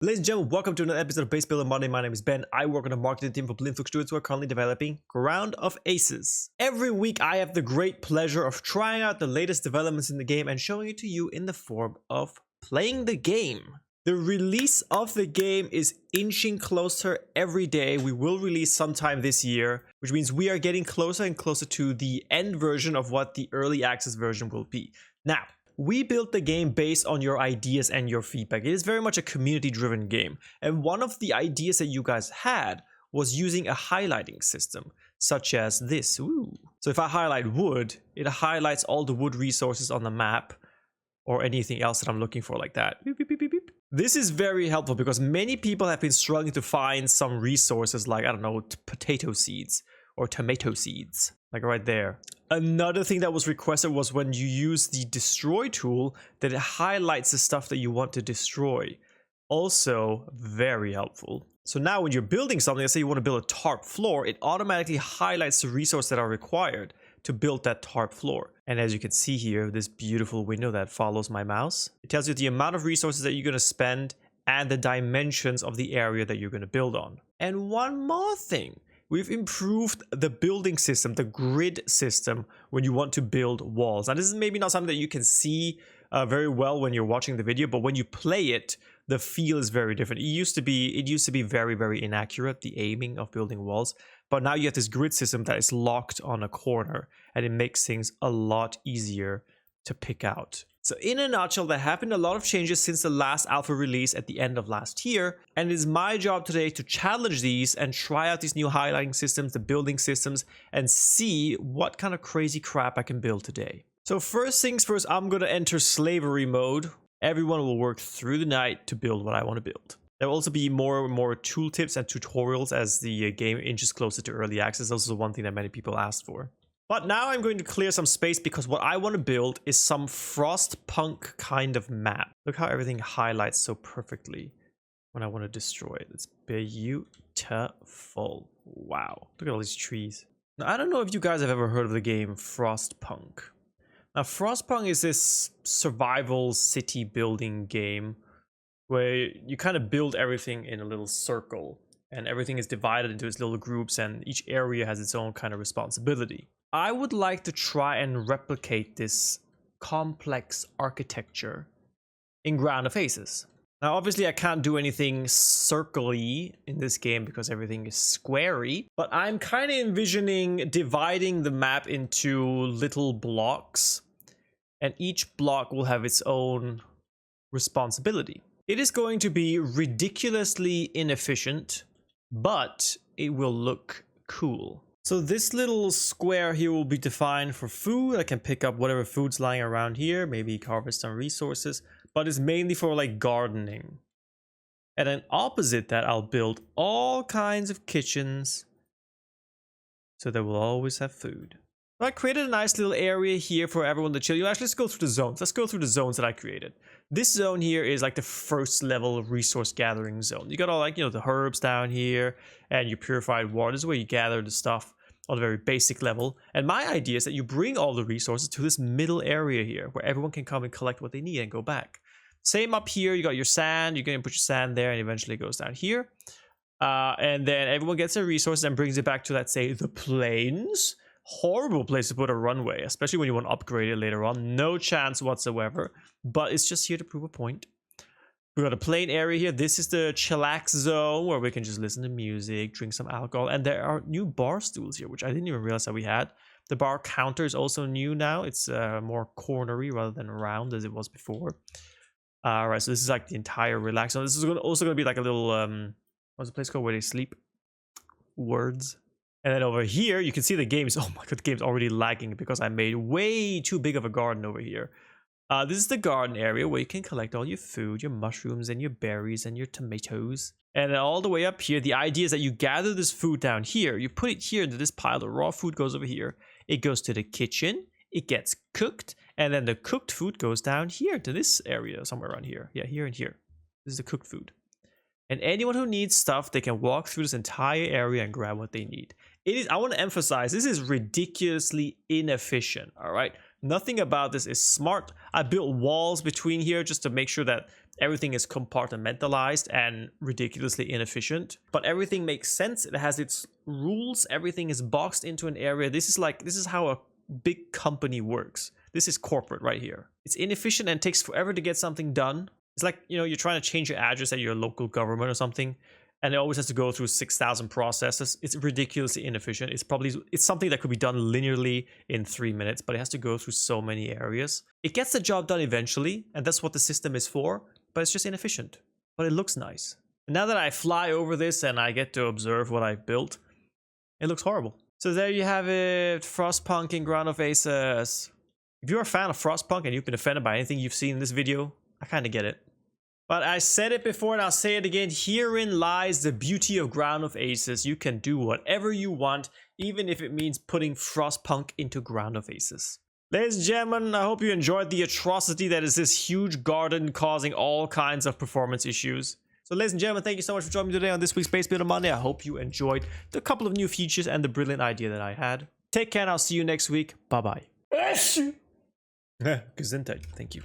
Ladies and gentlemen, welcome to another episode of Base Builder Monday. My name is Ben. I work on the marketing team for Blindfoot Studios, who are currently developing Ground of Aces. Every week, I have the great pleasure of trying out the latest developments in the game and showing it to you in the form of playing the game. The release of the game is inching closer every day. We will release sometime this year, which means we are getting closer and closer to the end version of what the early access version will be. Now, we built the game based on your ideas and your feedback. It is very much a community-driven game. And one of the ideas that you guys had was using a highlighting system, such as this. Ooh. So if I highlight wood, it highlights all the wood resources on the map, or anything else that I'm looking for like that. Beep, beep, beep, beep, beep. This is very helpful because many people have been struggling to find some resources like, I don't know, potato seeds or tomato seeds, like right there. Another thing that was requested was when you use the destroy tool, that it highlights the stuff that you want to destroy. Also very helpful. So now when you're building something, let's say you want to build a tarp floor, it automatically highlights the resources that are required to build that tarp floor. And as you can see here, this beautiful window that follows my mouse, it tells you the amount of resources that you're going to spend and the dimensions of the area that you're going to build on. And one more thing. We've improved the building system, the grid system, when you want to build walls. Now, this is maybe not something that you can see very well when you're watching the video, but when you play it, the feel is very different. It used to be very, very inaccurate, the aiming of building walls. But now you have this grid system that is locked on a corner, and it makes things a lot easier to pick out. So in a nutshell, there have been a lot of changes since the last alpha release at the end of last year, and it is my job today to challenge these and try out these new highlighting systems, the building systems, and see what kind of crazy crap I can build today. So first things first, I'm going to enter slavery mode. Everyone will work through the night to build what I want to build. There will also be more and more tooltips and tutorials as the game inches closer to early access. This is one thing that many people asked for. But now I'm going to clear some space because what I want to build is some Frostpunk kind of map. Look how everything highlights so perfectly when I want to destroy it. It's beautiful. Wow. Look at all these trees. Now, I don't know if you guys have ever heard of the game Frostpunk. Now, Frostpunk is this survival city building game where you kind of build everything in a little circle and everything is divided into its little groups and each area has its own kind of responsibility. I would like to try and replicate this complex architecture in Ground of Aces. Now, obviously, I can't do anything circle-y in this game because everything is squarey, but I'm kind of envisioning dividing the map into little blocks, and each block will have its own responsibility. It is going to be ridiculously inefficient, but it will look cool. So this little square here will be defined for food. I can pick up whatever food's lying around here, maybe harvest some resources, but it's mainly for like gardening. And then opposite that, I'll build all kinds of kitchens so that we'll always have food. So I created a nice little area here for everyone to chill. Actually, let's go through the zones. Let's go through the zones that I created. This zone here is like the first level resource gathering zone. You got all like, the herbs down here and your purified water. This is where you gather the stuff on a very basic level. And my idea is that you bring all the resources to this middle area here where everyone can come and collect what they need and go back. Same up here, you got your sand, you're going to put your sand there and eventually it goes down here. And then everyone gets their resources and brings it back to, let's say, the plains. Horrible place to put a runway, especially when you want to upgrade it later on. No chance whatsoever, but it's just here to prove a point. We got a plain area here. This is the chillax zone where we can just listen to music, drink some alcohol, and there are new bar stools here, which I didn't even realize that we had. The bar counter is also new now. It's more cornery rather than round as it was before. Right, so this is like the entire relax zone. This is also going to be like a little what's the place called where they sleep? Words. And then over here, you can see the game's, oh my god, the game's already lagging because I made way too big of a garden over here. This is the garden area where you can collect all your food, your mushrooms and your berries and your tomatoes. And then all the way up here, the idea is that you gather this food down here, you put it here into this pile, the raw food goes over here, it goes to the kitchen, it gets cooked, and then the cooked food goes down here to this area, somewhere around here. Yeah, here and here. This is the cooked food. And anyone who needs stuff, they can walk through this entire area and grab what they need. I want to emphasize, this is ridiculously inefficient, all right? Nothing about this is smart. I built walls between here just to make sure that Everything is compartmentalized and ridiculously inefficient, but everything makes sense. It has its rules. Everything is boxed into an area. This is how a big company works. This is corporate right here. It's inefficient and takes forever to get something done. It's like, you know, you're trying to change your address at your local government or something, and it always has to go through 6,000 processes. It's ridiculously inefficient. It's something that could be done linearly in 3 minutes, but it has to go through so many areas. It gets the job done eventually, and that's what the system is for, but it's just inefficient. But it looks nice. And now that I fly over this and I get to observe what I built, it looks horrible. So there you have it, Frostpunk in Ground of Aces. If you're a fan of Frostpunk and you've been offended by anything you've seen in this video, I kind of get it. But I said it before and I'll say it again, herein lies the beauty of Ground of Aces. You can do whatever you want, even if it means putting Frostpunk into Ground of Aces. Ladies and gentlemen, I hope you enjoyed the atrocity that is this huge garden causing all kinds of performance issues. So ladies and gentlemen, thank you so much for joining me today on this week's Base Builder Monday. I hope you enjoyed the couple of new features and the brilliant idea that I had. Take care and I'll see you next week. Bye-bye. Gesundheit. Thank you.